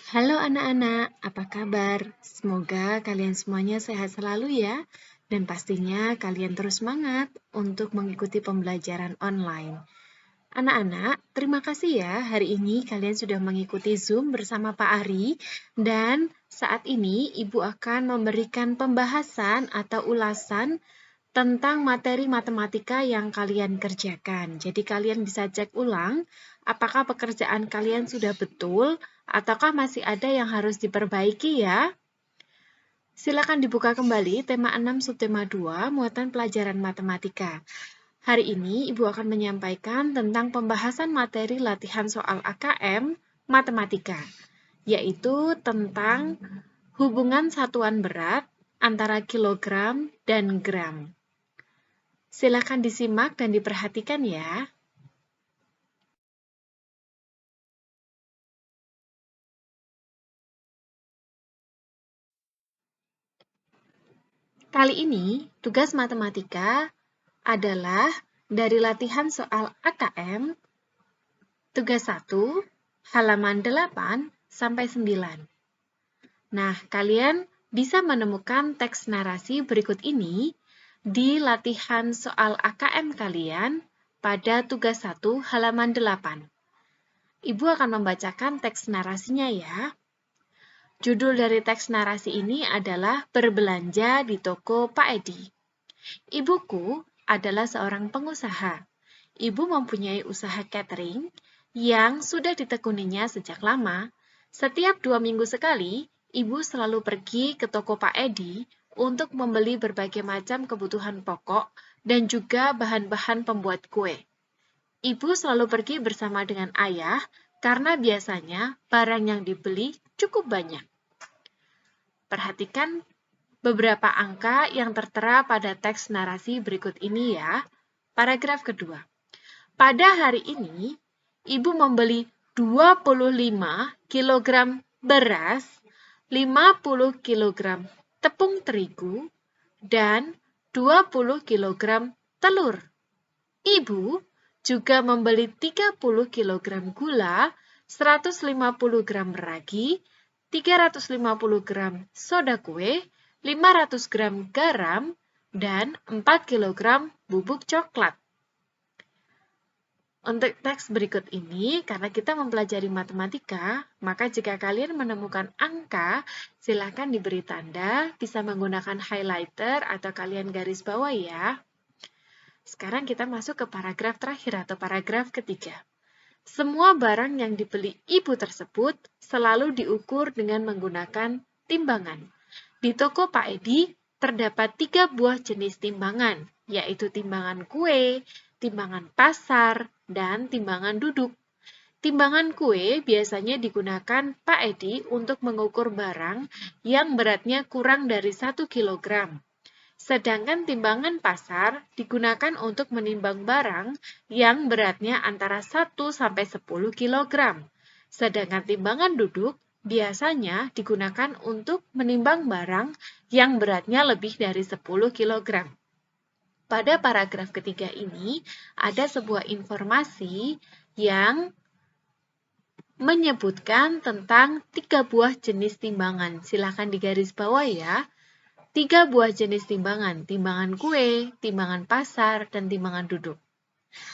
Halo anak-anak, apa kabar? Semoga kalian semuanya sehat selalu ya. Dan pastinya kalian terus semangat untuk mengikuti pembelajaran online. Anak-anak, terima kasih ya hari ini kalian sudah mengikuti Zoom bersama Pak Ari. Dan saat ini Ibu akan memberikan pembahasan atau ulasan tentang materi matematika yang kalian kerjakan. Jadi kalian bisa cek ulang apakah pekerjaan kalian sudah betul ataukah masih ada yang harus diperbaiki ya. Silakan dibuka kembali tema 6 subtema 2 muatan pelajaran matematika. Hari ini Ibu akan menyampaikan tentang pembahasan materi latihan soal AKM matematika, yaitu tentang hubungan satuan berat antara kilogram dan gram. Silakan disimak dan diperhatikan ya. Kali ini, tugas matematika adalah dari latihan soal AKM, tugas 1, halaman 8 sampai 9. Nah, kalian bisa menemukan teks narasi berikut ini di latihan soal AKM kalian pada tugas 1, halaman 8. Ibu akan membacakan teks narasinya ya. Judul dari teks narasi ini adalah Berbelanja di Toko Pak Edi. Ibuku adalah seorang pengusaha. Ibu mempunyai usaha catering yang sudah ditekuninya sejak lama. Setiap 2 minggu sekali, ibu selalu pergi ke toko Pak Edi untuk membeli berbagai macam kebutuhan pokok dan juga bahan-bahan pembuat kue. Ibu selalu pergi bersama dengan ayah karena biasanya barang yang dibeli cukup banyak. Perhatikan beberapa angka yang tertera pada teks narasi berikut ini ya. Paragraf kedua. Pada hari ini, Ibu membeli 25 kg beras, 50 kg tepung terigu, dan 20 kg telur. Ibu juga membeli 30 kg gula, 150 gram ragi, 350 gram soda kue, 500 gram garam, dan 4 kg bubuk coklat. Untuk teks berikut ini, karena kita mempelajari matematika, maka jika kalian menemukan angka, silakan diberi tanda, bisa menggunakan highlighter atau kalian garis bawah ya. Sekarang kita masuk ke paragraf terakhir atau paragraf ketiga. Semua barang yang dibeli ibu tersebut selalu diukur dengan menggunakan timbangan. Di toko Pak Edi terdapat 3 buah jenis timbangan, yaitu timbangan kue, timbangan pasar, dan timbangan duduk. Timbangan kue biasanya digunakan Pak Edi untuk mengukur barang yang beratnya kurang dari 1 kg. Sedangkan timbangan pasar digunakan untuk menimbang barang yang beratnya antara 1 sampai 10 kg. Sedangkan timbangan duduk biasanya digunakan untuk menimbang barang yang beratnya lebih dari 10 kg. Pada paragraf ketiga ini, ada sebuah informasi yang menyebutkan tentang 3 buah jenis timbangan. Silakan digaris bawah ya. 3 buah jenis timbangan, timbangan kue, timbangan pasar, dan timbangan duduk.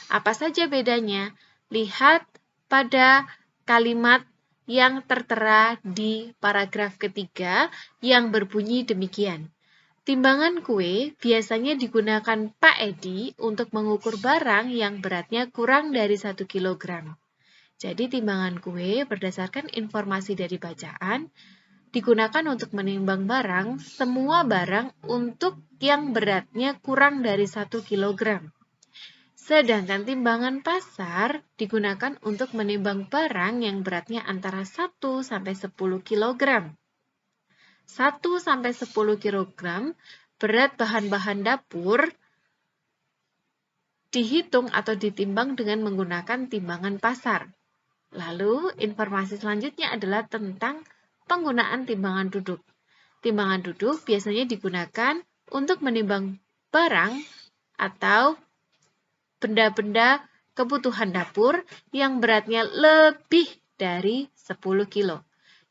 Apa saja bedanya? Lihat pada kalimat yang tertera di paragraf ketiga yang berbunyi demikian. Timbangan kue biasanya digunakan Pak Edi untuk mengukur barang yang beratnya kurang dari 1 kg. Jadi timbangan kue berdasarkan informasi dari bacaan digunakan untuk menimbang barang, semua barang untuk yang beratnya kurang dari 1 kg. Sedangkan timbangan pasar digunakan untuk menimbang barang yang beratnya antara 1 sampai 10 kg. 1 sampai 10 kg berat bahan-bahan dapur dihitung atau ditimbang dengan menggunakan timbangan pasar. Lalu, informasi selanjutnya adalah tentang penggunaan timbangan duduk. Timbangan duduk biasanya digunakan untuk menimbang barang atau benda-benda kebutuhan dapur yang beratnya lebih dari 10 kilo.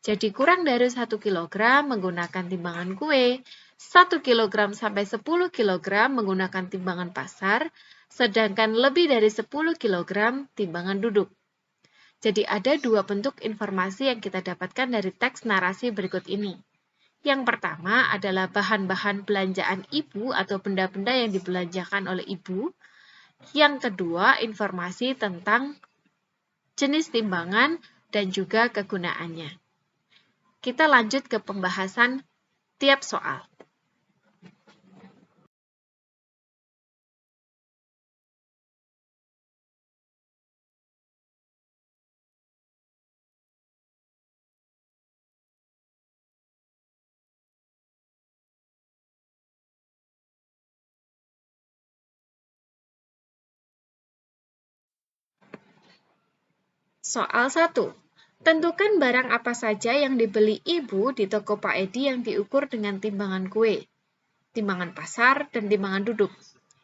Jadi kurang dari 1 kg menggunakan timbangan kue, 1 kg sampai 10 kg menggunakan timbangan pasar, sedangkan lebih dari 10 kg timbangan duduk. Jadi ada dua bentuk informasi yang kita dapatkan dari teks narasi berikut ini. Yang pertama adalah bahan-bahan belanjaan ibu atau benda-benda yang dibelanjakan oleh ibu. Yang kedua, informasi tentang jenis timbangan dan juga kegunaannya. Kita lanjut ke pembahasan tiap soal. Soal 1. Tentukan barang apa saja yang dibeli ibu di toko Pak Edi yang diukur dengan timbangan kue, timbangan pasar, dan timbangan duduk.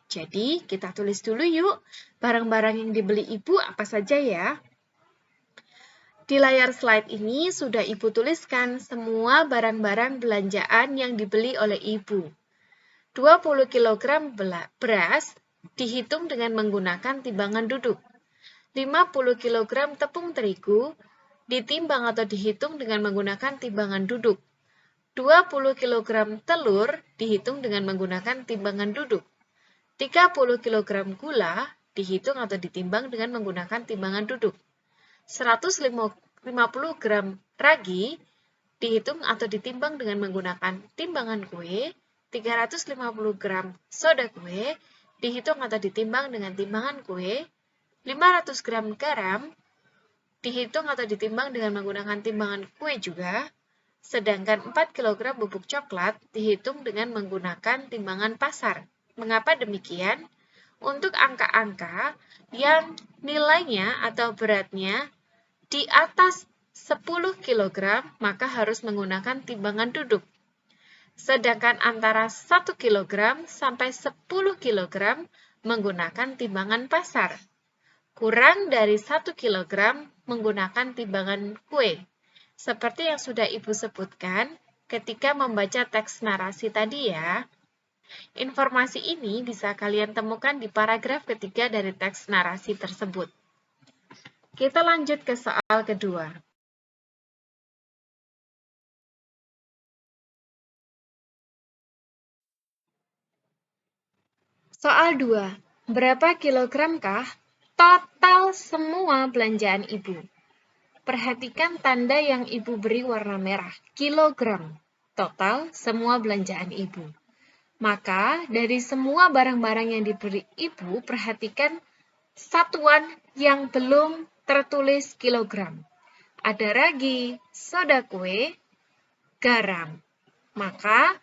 Jadi, kita tulis dulu yuk, barang-barang yang dibeli ibu apa saja ya. Di layar slide ini sudah ibu tuliskan semua barang-barang belanjaan yang dibeli oleh ibu. 20 kg beras dihitung dengan menggunakan timbangan duduk. 50 kg tepung terigu ditimbang atau dihitung dengan menggunakan timbangan duduk. 20 kg telur dihitung dengan menggunakan timbangan duduk. 30 kg gula dihitung atau ditimbang dengan menggunakan timbangan duduk. 150 gram ragi dihitung atau ditimbang dengan menggunakan timbangan kue. 350 gram soda kue dihitung atau ditimbang dengan timbangan kue. 500 gram garam dihitung atau ditimbang dengan menggunakan timbangan kue juga, sedangkan 4 kg bubuk coklat dihitung dengan menggunakan timbangan pasar. Mengapa demikian? Untuk angka-angka yang nilainya atau beratnya di atas 10 kg, maka harus menggunakan timbangan duduk. Sedangkan antara 1 kg sampai 10 kg menggunakan timbangan pasar. Kurang dari 1 kg menggunakan timbangan kue. Seperti yang sudah Ibu sebutkan ketika membaca teks narasi tadi ya. Informasi ini bisa kalian temukan di paragraf ketiga dari teks narasi tersebut. Kita lanjut ke soal kedua. Soal 2. Berapa kilogramkah total semua belanjaan Ibu? Perhatikan tanda yang Ibu beri warna merah, kilogram. Total semua belanjaan Ibu. Maka dari semua barang-barang yang diberi Ibu, perhatikan satuan yang belum tertulis kilogram. Ada ragi, soda kue, garam. Maka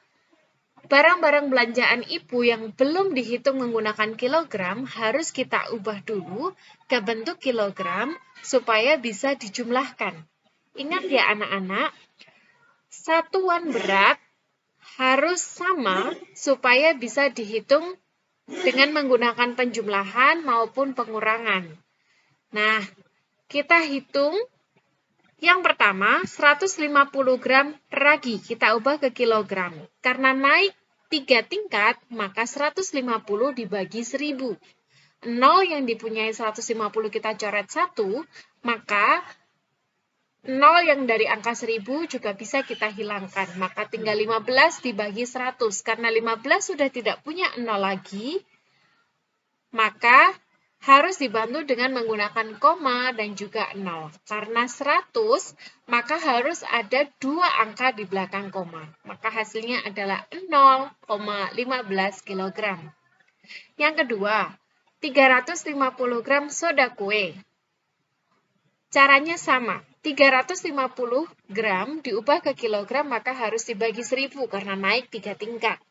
barang-barang belanjaan Ibu yang belum dihitung menggunakan kilogram harus kita ubah dulu ke bentuk kilogram supaya bisa dijumlahkan. Ingat ya anak-anak, satuan berat harus sama supaya bisa dihitung dengan menggunakan penjumlahan maupun pengurangan. Nah, kita hitung yang pertama, 150 gram ragi, kita ubah ke kilogram. Karena naik 3 tingkat, maka 150 dibagi 1000. 0 yang dipunyai 150 kita coret 1, maka 0 yang dari angka 1000 juga bisa kita hilangkan. Maka tinggal 15 dibagi 100. Karena 15 sudah tidak punya 0 lagi, maka harus dibantu dengan menggunakan koma dan juga 0. Karena 100, maka harus ada 2 angka di belakang koma. Maka hasilnya adalah 0,15 kg. Yang kedua, 350 gram soda kue. Caranya sama. 350 gram diubah ke kilogram, maka harus dibagi 1000 karena naik 3 tingkat.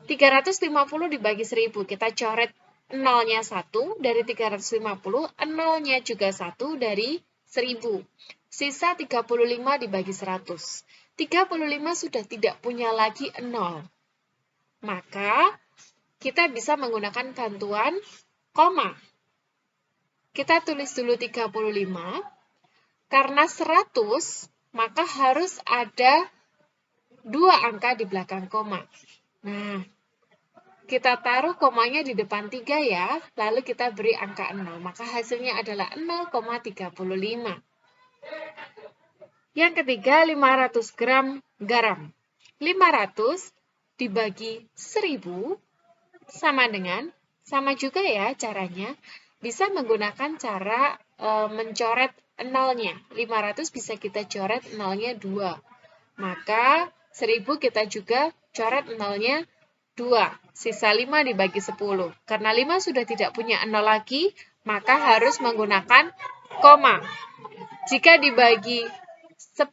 350 dibagi 1000, kita coret 0-nya 1 dari 350, 0-nya juga 1 dari 1000. Sisa 35 dibagi 100. 35 sudah tidak punya lagi 0. Maka, kita bisa menggunakan bantuan koma. Kita tulis dulu 35, karena 100 maka harus ada 2 angka di belakang koma. Nah, kita taruh komanya di depan 3 ya, lalu kita beri angka 0, maka hasilnya adalah 0,35. Yang ketiga, 500 gram garam. 500 dibagi 1000 sama dengan, sama juga ya caranya, bisa menggunakan cara mencoret nolnya. 500 bisa kita coret nolnya 2. Maka 1000 kita juga coret nolnya 2. Sisa 5 dibagi 10. Karena 5 sudah tidak punya nol lagi, maka harus menggunakan koma. Jika dibagi 10,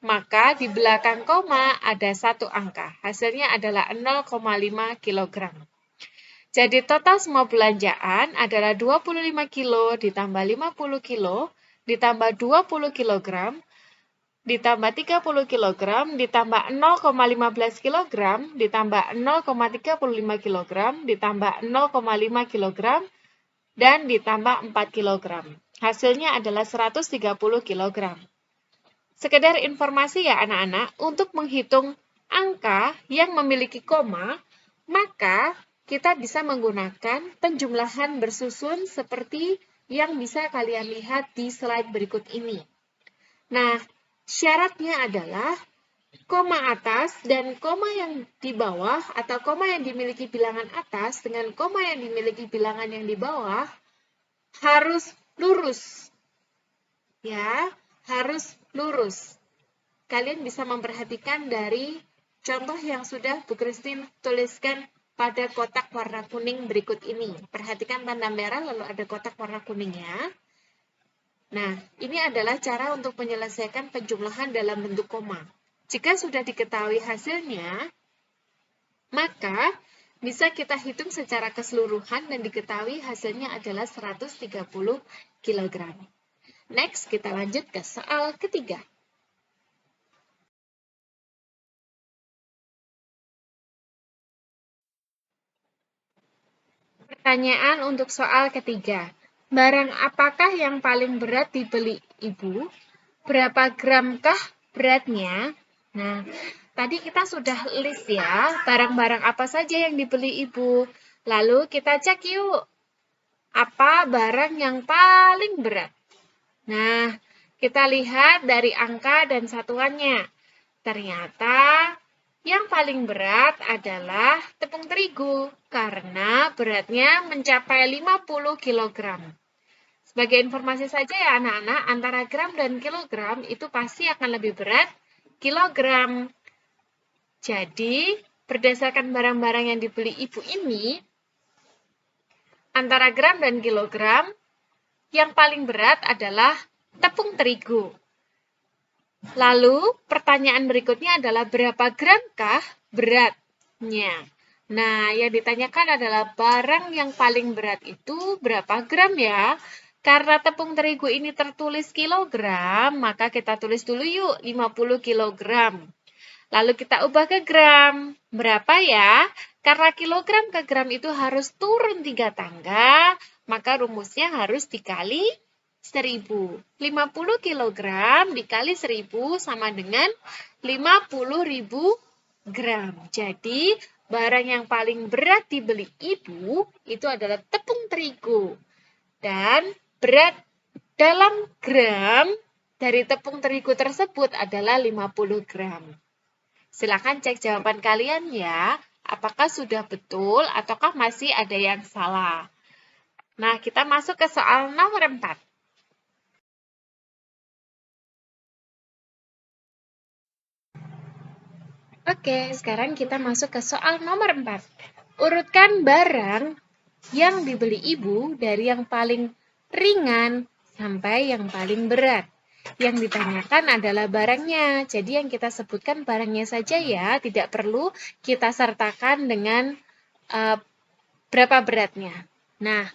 maka di belakang koma ada 1 angka. Hasilnya adalah 0,5 kg. Jadi total semua belanjaan adalah 25 kilo ditambah 50 kilo ditambah 20 kg ditambah 30 kg ditambah 0,15 kg ditambah 0,35 kg ditambah 0,5 kg dan ditambah 4 kg. Hasilnya adalah 130 kg. Sekedar informasi ya anak-anak, untuk menghitung angka yang memiliki koma, maka kita bisa menggunakan penjumlahan bersusun seperti yang bisa kalian lihat di slide berikut ini. Nah, syaratnya adalah koma atas dan koma yang di bawah atau koma yang dimiliki bilangan atas dengan koma yang dimiliki bilangan yang di bawah harus lurus. Ya, harus lurus. Kalian bisa memperhatikan dari contoh yang sudah Bu Christine tuliskan pada kotak warna kuning berikut ini. Perhatikan tanda merah lalu ada kotak warna kuning ya. Nah, ini adalah cara untuk menyelesaikan penjumlahan dalam bentuk koma. Jika sudah diketahui hasilnya, maka bisa kita hitung secara keseluruhan dan diketahui hasilnya adalah 130 kg. Next, kita lanjut ke soal ketiga. Pertanyaan untuk soal ketiga. Barang apakah yang paling berat dibeli ibu? Berapa gramkah beratnya? Nah, tadi kita sudah list ya, barang-barang apa saja yang dibeli ibu. Lalu kita cek yuk, apa barang yang paling berat? Nah, kita lihat dari angka dan satuannya. Ternyata yang paling berat adalah tepung terigu karena beratnya mencapai 50 kg. Sebagai informasi saja ya anak-anak, antara gram dan kilogram itu pasti akan lebih berat kilogram. Jadi, berdasarkan barang-barang yang dibeli ibu ini, antara gram dan kilogram, yang paling berat adalah tepung terigu. Lalu, pertanyaan berikutnya adalah berapa gramkah beratnya? Nah, yang ditanyakan adalah barang yang paling berat itu berapa gram ya? Karena tepung terigu ini tertulis kilogram, maka kita tulis dulu yuk 50 kilogram. Lalu kita ubah ke gram. Berapa ya? Karena kilogram ke gram itu harus turun 3 tangga, maka rumusnya harus dikali 1000. 50 kg dikali 1000 sama dengan 50.000 gram. Jadi, barang yang paling berat dibeli ibu itu adalah tepung terigu. Dan berat dalam gram dari tepung terigu tersebut adalah 50 gram. Silakan cek jawaban kalian ya. Apakah sudah betul ataukah masih ada yang salah? Nah, kita masuk ke soal nomor 4. Oke, sekarang kita masuk ke soal nomor 4. Urutkan barang yang dibeli ibu dari yang paling ringan sampai yang paling berat. Yang ditanyakan adalah barangnya. Jadi yang kita sebutkan barangnya saja ya, tidak perlu kita sertakan dengan berapa beratnya. Nah,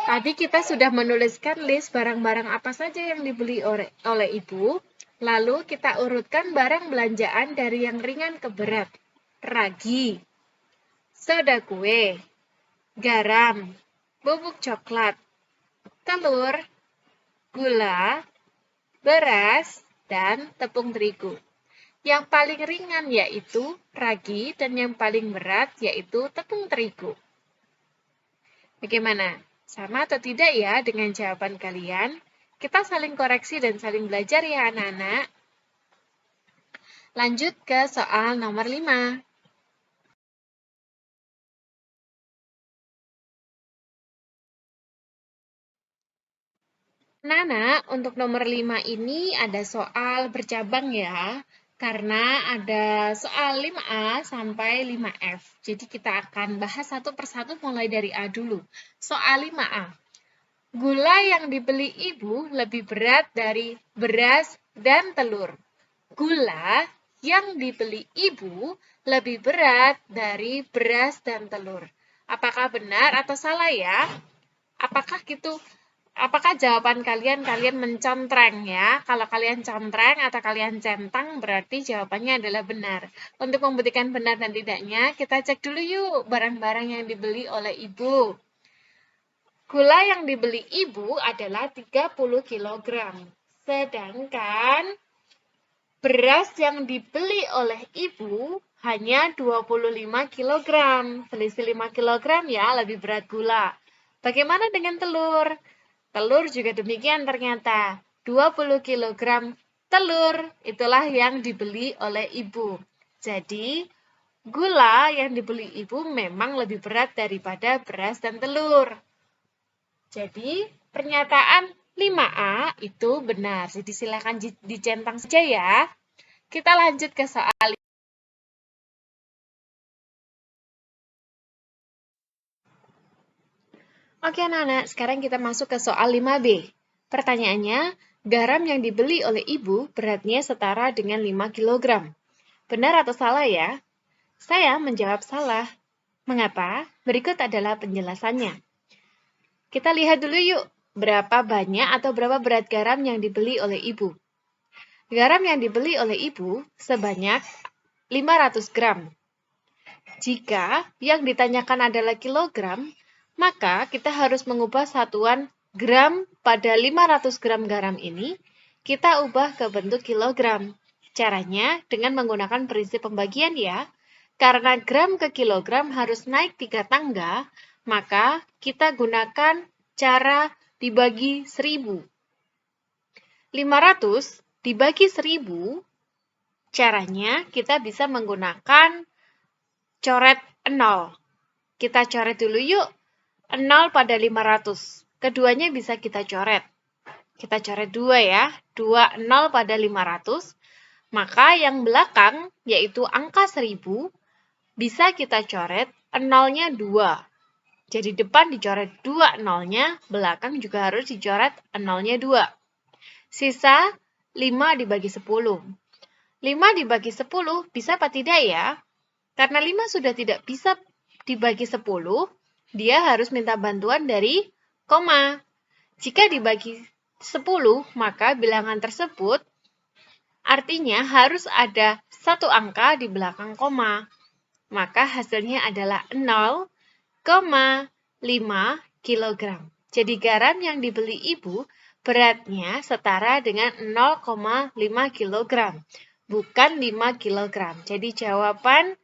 tadi kita sudah menuliskan list barang-barang apa saja yang dibeli oleh ibu. Lalu kita urutkan barang belanjaan dari yang ringan ke berat. Ragi, soda kue, garam, bubuk coklat, telur, gula, beras, dan tepung terigu. Yang paling ringan yaitu ragi dan yang paling berat yaitu tepung terigu. Bagaimana? Sama atau tidak ya dengan jawaban kalian? Kita saling koreksi dan saling belajar ya anak-anak. Lanjut ke soal nomor 5. Anak-anak, untuk nomor 5 ini ada soal bercabang ya. Karena ada soal 5A sampai 5F. Jadi kita akan bahas satu persatu mulai dari A dulu. Soal 5A. Gula yang dibeli ibu lebih berat dari beras dan telur. Gula yang dibeli ibu lebih berat dari beras dan telur. Apakah benar atau salah ya? Apakah jawaban kalian mencontreng ya? Kalau kalian contreng atau kalian centang, berarti jawabannya adalah benar. Untuk membuktikan benar dan tidaknya, kita cek dulu yuk barang-barang yang dibeli oleh ibu. Gula yang dibeli ibu adalah 30 kg. Sedangkan beras yang dibeli oleh ibu hanya 25 kg. Selisih 5 kg ya, lebih berat gula. Bagaimana dengan telur? Telur juga demikian ternyata. 20 kg telur itulah yang dibeli oleh ibu. Jadi, gula yang dibeli ibu memang lebih berat daripada beras dan telur. Jadi, pernyataan 5A itu benar. Jadi, silakan dicentang saja ya. Kita lanjut ke soal. Oke anak-anak, sekarang kita masuk ke soal 5B. Pertanyaannya, garam yang dibeli oleh ibu beratnya setara dengan 5 kg. Benar atau salah ya? Saya menjawab salah. Mengapa? Berikut adalah penjelasannya. Kita lihat dulu yuk, berapa banyak atau berapa berat garam yang dibeli oleh ibu. Garam yang dibeli oleh ibu sebanyak 500 gram. Jika yang ditanyakan adalah kilogram, maka kita harus mengubah satuan gram pada 500 gram garam ini, kita ubah ke bentuk kilogram. Caranya dengan menggunakan prinsip pembagian ya. Karena gram ke kilogram harus naik 3 tangga, maka kita gunakan cara dibagi 1000. 500 dibagi 1000, caranya kita bisa menggunakan coret 0. Kita coret dulu yuk. 0 pada 500. Keduanya bisa kita coret. Kita coret 2 ya. 2 0 pada 500. Maka yang belakang, yaitu angka 1000, bisa kita coret 0-nya 2. Jadi depan dicoret 2 0-nya, belakang juga harus dicoret 0-nya 2. Sisa 5 dibagi 10. 5 dibagi 10 bisa apa tidak ya? Karena 5 sudah tidak bisa dibagi 10, dia harus minta bantuan dari koma. Jika dibagi 10, maka bilangan tersebut artinya harus ada satu angka di belakang koma. Maka hasilnya adalah 0,5 kg. Jadi garam yang dibeli ibu beratnya setara dengan 0,5 kg, bukan 5 kg. Jadi jawaban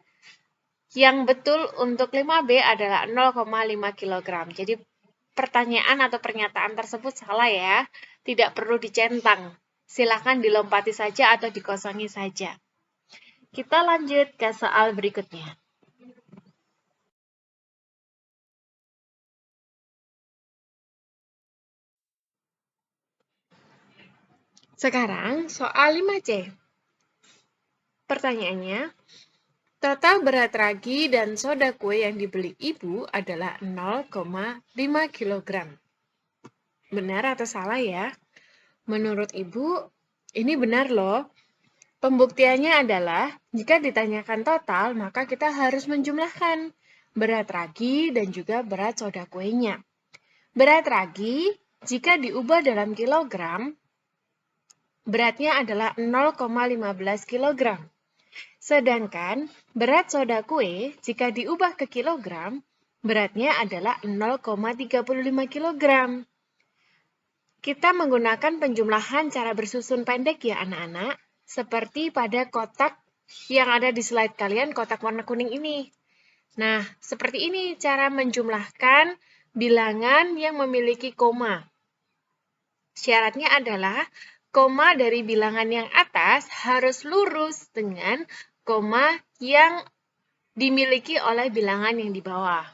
yang betul untuk 5B adalah 0,5 kg. Jadi pertanyaan atau pernyataan tersebut salah ya. Tidak perlu dicentang. Silakan dilompati saja atau dikosongi saja. Kita lanjut ke soal berikutnya. Sekarang soal 5C. Pertanyaannya, total berat ragi dan soda kue yang dibeli ibu adalah 0,5 kg. Benar atau salah ya? Menurut ibu, ini benar loh. Pembuktiannya adalah, jika ditanyakan total, maka kita harus menjumlahkan berat ragi dan juga berat soda kuenya. Berat ragi, jika diubah dalam kilogram, beratnya adalah 0,15 kg. Sedangkan berat soda kue jika diubah ke kilogram, beratnya adalah 0,35 kg. Kita menggunakan penjumlahan cara bersusun pendek ya anak-anak, seperti pada kotak yang ada di slide kalian, kotak warna kuning ini. Nah, seperti ini cara menjumlahkan bilangan yang memiliki koma. Syaratnya adalah koma dari bilangan yang atas harus lurus dengan koma yang dimiliki oleh bilangan yang di bawah.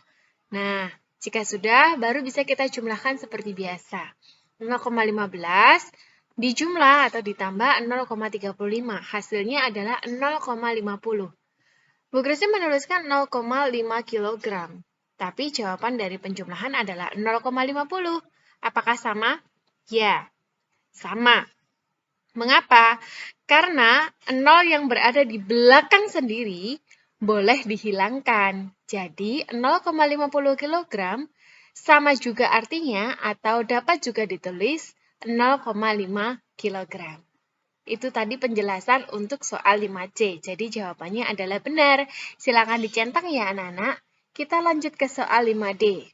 Nah, jika sudah, baru bisa kita jumlahkan seperti biasa. 0,15 dijumlah atau ditambah 0,35. Hasilnya adalah 0,50. Bu Christine menuliskan 0,5 kg. Tapi jawaban dari penjumlahan adalah 0,50. Apakah sama? Ya, sama. Mengapa? Karena 0 yang berada di belakang sendiri boleh dihilangkan. Jadi 0,50 kg sama juga artinya atau dapat juga ditulis 0,5 kg. Itu tadi penjelasan untuk soal 5C. Jadi jawabannya adalah benar. Silakan dicentang ya anak-anak. Kita lanjut ke soal 5D.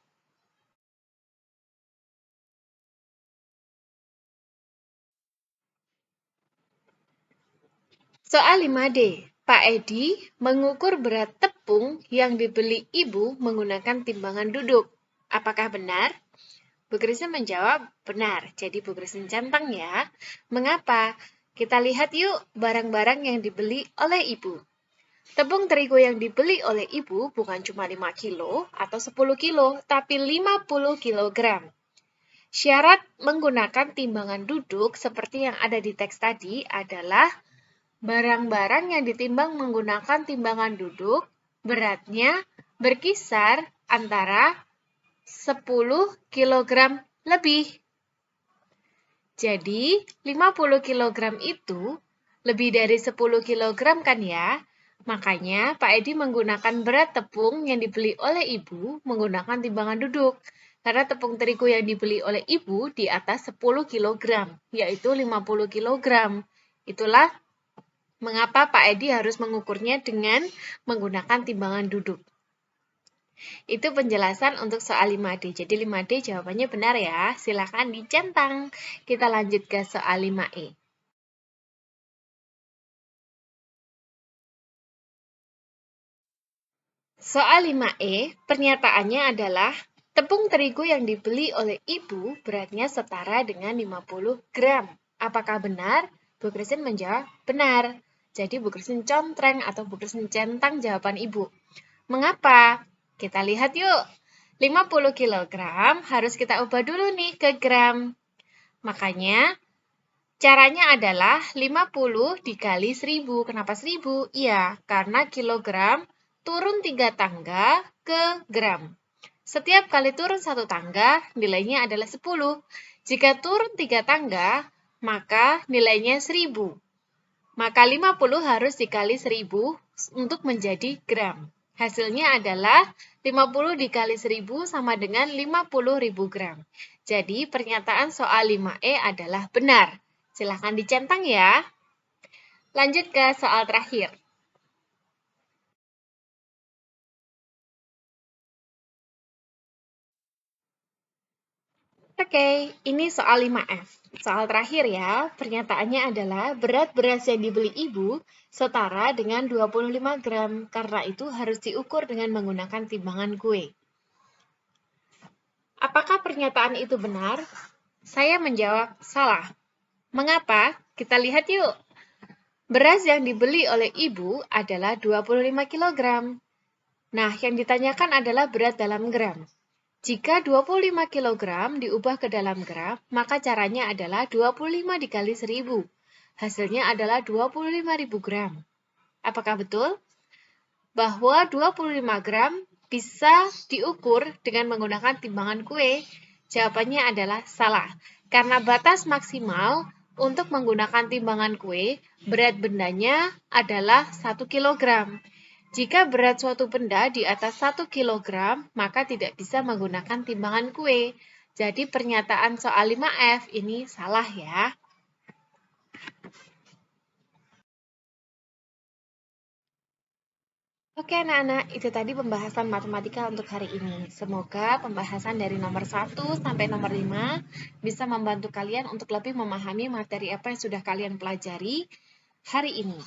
Soal 5D. Pak Edi mengukur berat tepung yang dibeli ibu menggunakan timbangan duduk. Apakah benar? Bu Christine menjawab, benar. Jadi Bu Christine centang ya. Mengapa? Kita lihat yuk barang-barang yang dibeli oleh ibu. Tepung terigu yang dibeli oleh ibu bukan cuma 5 kilo atau 10 kilo, tapi 50 kilogram. Syarat menggunakan timbangan duduk seperti yang ada di teks tadi adalah barang-barang yang ditimbang menggunakan timbangan duduk beratnya berkisar antara 10 kg lebih. Jadi, 50 kg itu lebih dari 10 kg kan ya? Makanya, Pak Edi menggunakan berat tepung yang dibeli oleh ibu menggunakan timbangan duduk. Karena tepung terigu yang dibeli oleh ibu di atas 10 kg, yaitu 50 kg. Itulah mengapa Pak Edi harus mengukurnya dengan menggunakan timbangan duduk. Itu penjelasan untuk soal 5D. Jadi 5D jawabannya benar ya. Silakan dicentang. Kita lanjut ke soal 5E. Soal 5E, pernyataannya adalah tepung terigu yang dibeli oleh ibu beratnya setara dengan 50 gram. Apakah benar? Bu Christine menjawab benar. Jadi Bu Christine contreng atau Bu Christine centang jawaban ibu. Mengapa? Kita lihat yuk. 50 kg harus kita ubah dulu nih ke gram. Makanya caranya adalah 50 dikali 1000. Kenapa 1000? Iya, karena kilogram turun 3 tangga ke gram. Setiap kali turun 1 tangga, nilainya adalah 10. Jika turun 3 tangga, maka nilainya 1000. Maka 50 harus dikali 1000 untuk menjadi gram. Hasilnya adalah 50 dikali 1000 sama dengan 50.000 gram. Jadi pernyataan soal 5E adalah benar. Silahkan dicentang ya. Lanjut ke soal terakhir. Oke, ini soal 5F. Soal terakhir ya, pernyataannya adalah berat beras yang dibeli ibu setara dengan 25 gram, karena itu harus diukur dengan menggunakan timbangan kue. Apakah pernyataan itu benar? Saya menjawab salah. Mengapa? Kita lihat yuk. Beras yang dibeli oleh ibu adalah 25 kg. Nah, yang ditanyakan adalah berat dalam gram. Jika 25 kg diubah ke dalam gram, maka caranya adalah 25 dikali 1000. Hasilnya adalah 25.000 gram. Apakah betul? Bahwa 25 gram bisa diukur dengan menggunakan timbangan kue? Jawabannya adalah salah. Karena batas maksimal untuk menggunakan timbangan kue, berat bendanya adalah 1 kg. Jika berat suatu benda di atas 1 kg, maka tidak bisa menggunakan timbangan kue. Jadi pernyataan soal 5F ini salah ya. Oke anak-anak, itu tadi pembahasan matematika untuk hari ini. Semoga pembahasan dari nomor 1 sampai nomor 5 bisa membantu kalian untuk lebih memahami materi apa yang sudah kalian pelajari hari ini.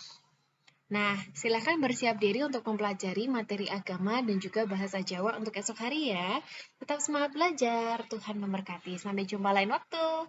Nah, silakan bersiap diri untuk mempelajari materi agama dan juga bahasa Jawa untuk esok hari ya. Tetap semangat belajar, Tuhan memberkati. Sampai jumpa lain waktu.